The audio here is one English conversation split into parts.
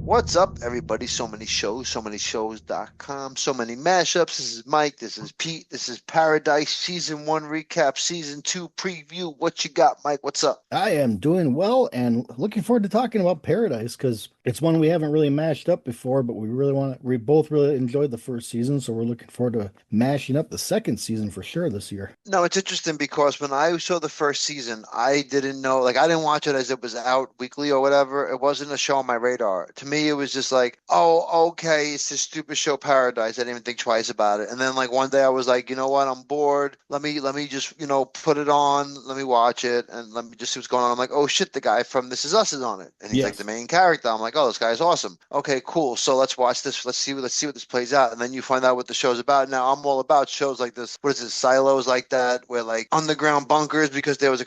What's up, everybody? So many shows, so many shows.com, so many mashups. This is Mike, this is Pete, this is Paradise, season one recap, season two preview. What you got, Mike? What's up? I am doing well and looking forward to talking about Paradise because it's one we haven't really mashed up before, but we both really enjoyed the first season, so we're looking forward to mashing up the second season for sure this year. No, it's interesting because when I saw the first season, I didn't know, like, I didn't watch it as it was out weekly or whatever. It wasn't a show on my radar. To me, it was just like, oh, okay, it's this stupid show Paradise. I didn't even think twice about it. And then, like, one day I was like, you know what? I'm bored. Let me just, put it on. Let me watch it and let me just see what's going on. I'm like, oh shit, the guy from This Is Us is on it. And he's like the Yes. main character. I'm like, oh, this guy's awesome. Okay, cool. So let's watch this. Let's see what this plays out. And then you find out what the show's about. Now I'm all about shows like this. What is it? Silos like that, where like underground bunkers because there was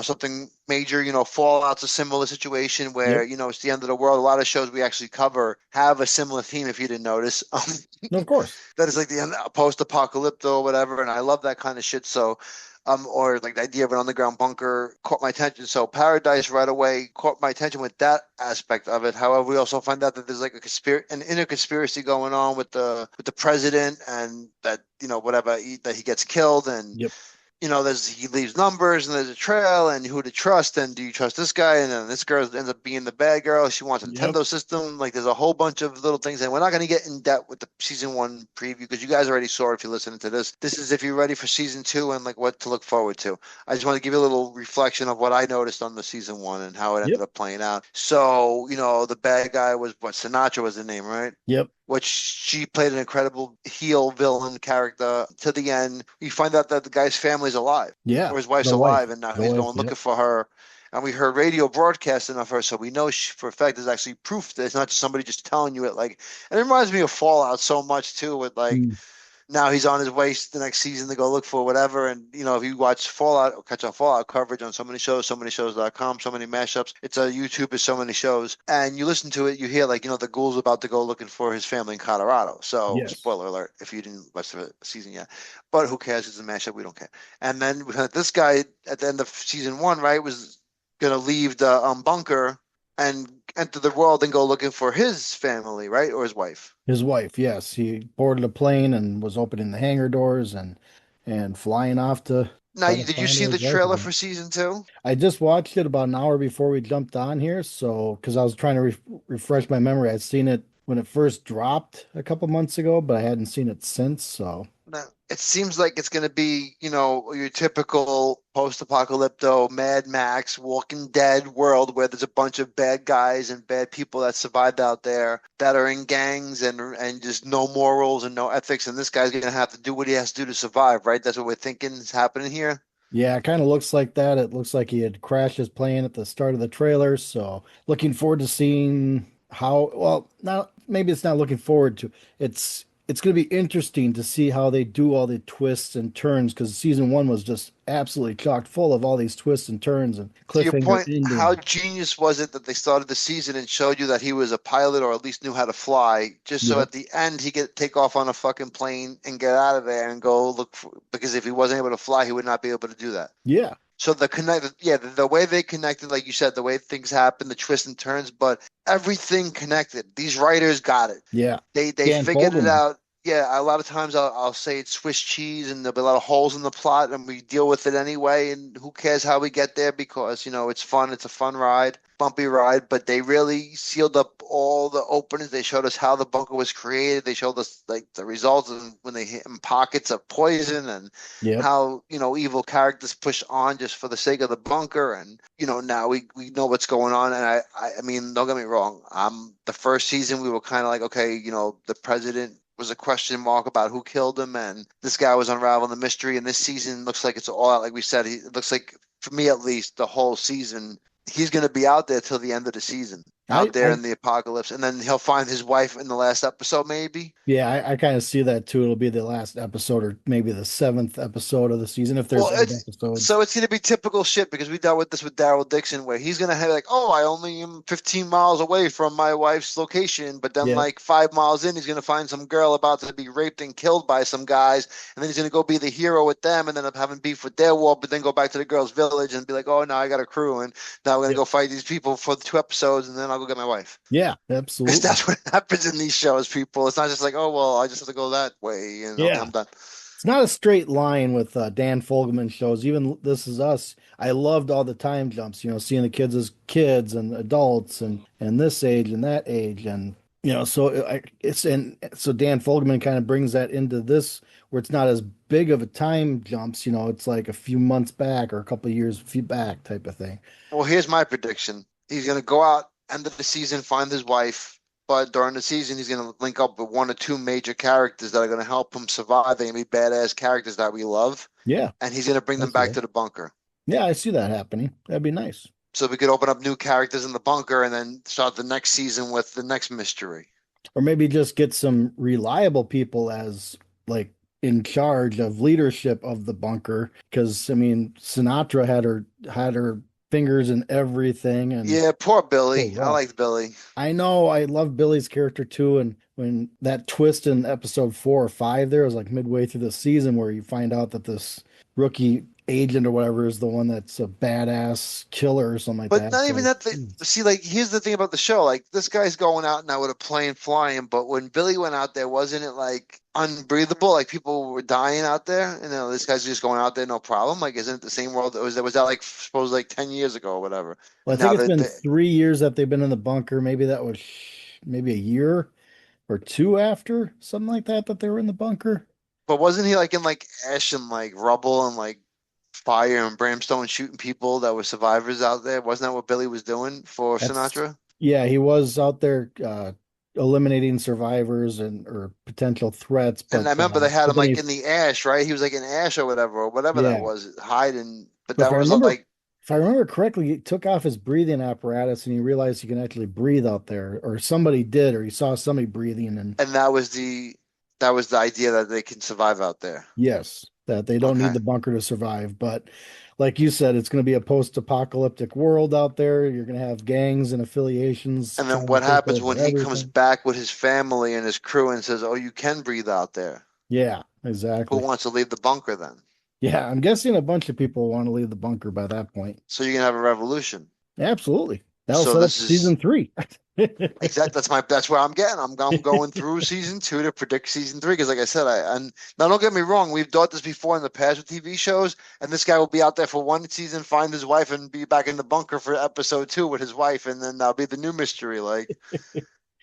something major, fallout's a similar situation where, Yep. it's the end of the world. A lot of shows we actually cover have a similar theme if you didn't notice. No, of course. That is like the end post-apocalyptic or whatever, and I love that kind of shit. So or like the idea of an underground bunker caught my attention. So Paradise right away caught my attention with that aspect of it. However, we also find out that there's like an inner conspiracy going on with the president, and that whatever that he gets killed, and Yep. he leaves numbers and there's a trail and who to trust and do you trust this guy? And then this girl ends up being the bad girl. She wants a Yep. Nintendo system. Like there's a whole bunch of little things, and we're not going to get in depth with the season one preview because you guys already saw it if you're listening to this. This is if you're ready for season two and like what to look forward to. I just want to give you a little reflection of what I noticed on the season one and how it ended Yep. up playing out. So, the bad guy was what Sinatra was the name, right? Yep. Which she played an incredible heel villain character to the end. We find out that the guy's family's alive, Yeah. or his wife's The wife. alive, and now The he's wife. going looking Yep. for her. And we heard radio broadcasting of her, so we know for a fact there's actually proof that it's not just somebody just telling you it. Like, and it reminds me of Fallout so much too, with like Mm. now he's on his way the next season to go look for whatever. And if you watch Fallout or catch our Fallout coverage on so many shows, so many shows.com, so many mashups, it's a YouTube is so many shows. And you listen to it, you hear like, the ghoul's about to go looking for his family in Colorado. So Yes. spoiler alert if you didn't watch the season yet. But who cares? It's a mashup, we don't care. And then we had this guy at the end of season one, right, was gonna leave the bunker and enter the world and go looking for his family, right? Or his wife. His wife, yes. He boarded a plane and was opening the hangar doors and flying off to Now, try to did you find see his the wife trailer again. for season two? I just watched it about an hour before we jumped on here, so because I was trying to refresh my memory. I'd seen it when it first dropped a couple months ago, but I hadn't seen it since. So No. It seems like it's going to be, your typical post-apocalypto Mad Max, Walking Dead world where there's a bunch of bad guys and bad people that survived out there that are in gangs and just no morals and no ethics. And this guy's going to have to do what he has to do to survive, right? That's what we're thinking is happening here. yeah, it kind of looks like that. It looks like he had crashed his plane at the start of the trailer. So looking forward to seeing how. Well, now maybe it's not looking forward to. It's going to be interesting to see how they do all the twists and turns because season one was just absolutely chock full of all these twists and turns and To your cliffhanger point, how ending. genius was it that they started the season and showed you that he was a pilot or at least knew how to fly, just so Yep. at the end he could take off on a fucking plane and get out of there and go look for, because if he wasn't able to fly, he would not be able to do that. Yeah. So the way they connected, like you said, the way things happen, the twists and turns, but everything connected. These writers got it. Yeah. They Dan figured it Fogelman. out. Yeah, a lot of times I'll say it's Swiss cheese and there'll be a lot of holes in the plot and we deal with it anyway. And who cares how we get there because, it's fun. It's a fun ride, bumpy ride. But they really sealed up all the openings. They showed us how the bunker was created. They showed us like the results and when they hit in pockets of poison and Yep. how, evil characters push on just for the sake of the bunker. And, now we know what's going on. And I mean, don't get me wrong. The first season we were kind of like, okay, the president was a question mark about who killed him, and this guy was unraveling the mystery. And this season looks like it's all out. Like we said, it looks like, for me at least, the whole season, he's going to be out there till the end of the season. I, out there I in the apocalypse, and then he'll find his wife in the last episode, maybe. yeah, I kind of see that too. It'll be the last episode or maybe the seventh episode of the season if Well, there's eight it's episodes. so it's gonna be typical shit because we dealt with this with Daryl Dixon, where he's gonna have like, oh, I only am 15 miles away from my wife's location, but then Yep. like 5 miles in, he's gonna find some girl about to be raped and killed by some guys, and then he's gonna go be the hero with them, and then up having beef with their war, but then go back to the girl's village and be like, oh, now I got a crew, and now we're gonna Yep. go fight these people for the 2 episodes, and then I'll go get my wife. Yeah, Because absolutely. that's what happens in these shows, people. It's not just like, oh, well, I just have to go that way, and okay, Yeah. I'm done. It's not a straight line with Dan Fogelman shows. Even This Is Us, I loved all the time jumps, seeing the kids as kids and adults and this age and that age. And, so so Dan Fogelman kind of brings that into this where it's not as big of a time jumps, it's like a few months back or a couple of years back type of thing. Well, here's my prediction. He's going to go out end of the season, find his wife, but during the season, he's going to link up with one or two major characters that are going to help him survive. They're going to be badass characters that we love, Yeah, and he's going to bring I them see back that. to the bunker. Yeah, I see that happening. That'd be nice. So we could open up new characters in the bunker and then start the next season with the next mystery. Or maybe just get some reliable people as like in charge of leadership of the bunker. Because I mean, Sinatra had her fingers in everything and Yeah, poor so Billy. I rough. liked Billy. I know I love Billy's character too, and when that twist in episode 4 or 5 there was like midway through the season where you find out that this rookie agent or whatever is the one that's a badass killer or something like But that. not even So that. See, like, here's the thing about the show. Like, this guy's going out now with a plane flying, but when Billy went out there, wasn't it like unbreathable? Like people were dying out there, and this guy's just going out there, no problem. Like, isn't it the same world? Was that like supposed like 10 years ago or whatever? well, I And think now it's that been 3 years that they've been in the bunker. Maybe that was maybe a year or two after, something like that, that they were in the bunker. but wasn't he like in like ash and like rubble and like fire and brimstone shooting people that were survivors out there? Wasn't that what Billy was doing for That's Sinatra? Yeah, he was out there eliminating survivors and or potential threats, And I remember they had but him then like in the ash, right? He was like in ash or whatever that yeah. was, hiding. But But that was like, if I remember correctly, he took off his breathing apparatus and he realized he can actually breathe out there, or somebody did, or he saw somebody breathing, and and that was the idea that they can survive out there. yes, that they don't need Okay. the bunker to survive. But like you said, it's going to be a post-apocalyptic world out there. You're going to have gangs and affiliations And then trying to what take happens over when he comes everything. back with his family and his crew and says, "Oh, you can breathe out there." Yeah, Who exactly. wants to leave the bunker then? Yeah, I'm guessing a bunch of people want to leave the bunker by that point. So you're gonna have a revolution. Absolutely. That'll So set up this is season 3. exact. That's where I'm getting. I'm going through season two to predict season three because, like I said, and now don't get me wrong, we've done this before in the past with TV shows, and this guy will be out there for one season, find his wife, and be back in the bunker for episode two with his wife, and then that'll be the new mystery. Like,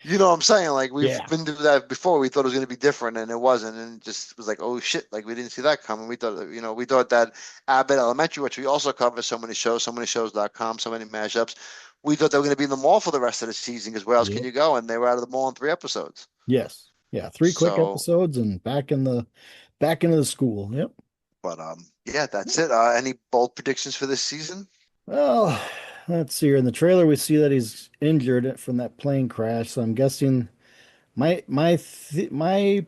you know what I'm saying? Like we've Yeah. been through that before. We thought it was going to be different, and it wasn't, and it just was like, oh shit! Like we didn't see that coming. We thought that Abbott Elementary, which we also cover, so many shows, so many shows.com, so many mashups. We thought they were going to be in the mall for the rest of the season because where else can Yep. you go? And they were out of the mall in 3 episodes. Yes. Yeah. 3 quick So, episodes and back into the school. Yep. but yeah, that's it. Any bold predictions for this season? Well, let's see here. In the trailer, we see that he's injured from that plane crash. So I'm guessing my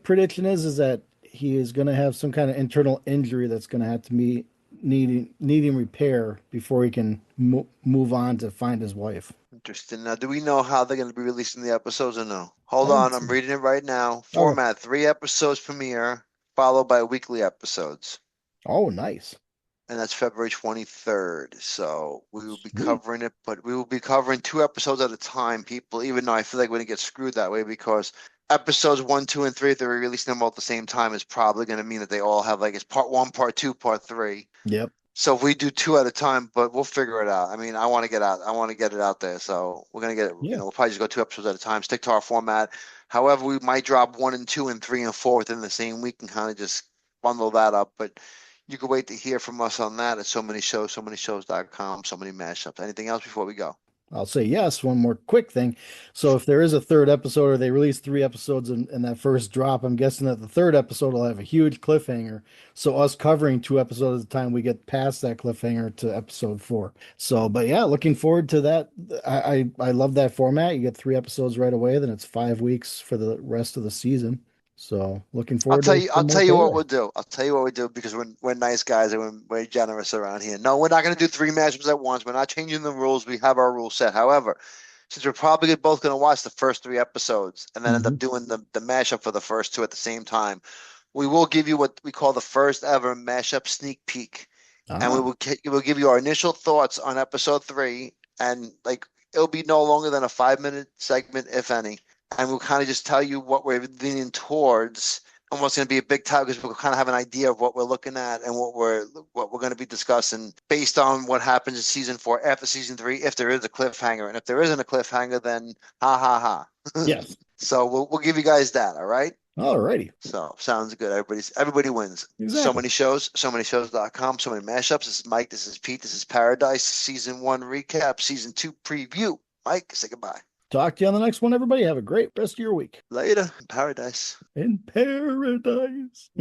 prediction is that he is going to have some kind of internal injury that's going to have to be needing repair before he can move on to find his wife. Interesting. Now, do we know how they're going to be releasing the episodes or no? I Hold on, don't I'm see. reading it right now. Okay. Format: 3 episodes premiere, followed by weekly episodes. Oh, nice. And that's February 23rd. So we will be Sweet. covering it, but we will be covering 2 episodes at a time, people, even though I feel like we're going to get screwed that way because episodes one, two, and three, if they're releasing them all at the same time, is probably going to mean that they all have like it's part one, part two, part three. Yep. So if we do two at a time, but we'll figure it out. I mean, I want to get out. I want to get it out there. So we're gonna get it. Yeah. We'll probably just go 2 episodes at a time. Stick to our format. However, we might drop one and two and three and four within the same week and kind of just bundle that up. But you can wait to hear from us on that at so many shows, so many shows.com, so many mashups. Anything else before we go? I'll say yes. One more quick thing. So if there is a third episode or they release three episodes in that first drop, I'm guessing that the third episode will have a huge cliffhanger. So us covering two episodes at a time, we get past that cliffhanger to episode four. So, but yeah, looking forward to that. I love that format. You get three episodes right away, then it's 5 weeks for the rest of the season. So looking forward to I'll some more tell you what payday. we'll do. I'll tell you what we do because we're nice guys and we're generous around here. No, we're not going to do three matchups at once. We're not changing the rules. We have our rules set. However, since we're probably both going to watch the first three episodes and then end Hmm. up doing the mashup for the first two at the same time, we will give you what we call the first ever mashup sneak peek, and Ah, we will give you our initial thoughts on episode three, and like it'll be no longer than a 5 minute segment, if any, and we'll kind of just tell you what we're leaning towards and what's going to be a big time because we'll kind of have an idea of what we're looking at and what we're going to be discussing based on what happens in season four after season three, if there is a cliffhanger, and if there isn't a cliffhanger, then ha ha ha. yes. So we'll give you guys that, all right? All righty. So sounds good. Everybody wins. So Exactly. many shows, so many shows.com, so many mashups. This is Mike, this is Pete, this is Paradise, season one recap, season two preview. Mike, say goodbye. Talk to you on the next one, everybody. Have a great rest of your week. Later, Paradise. In paradise.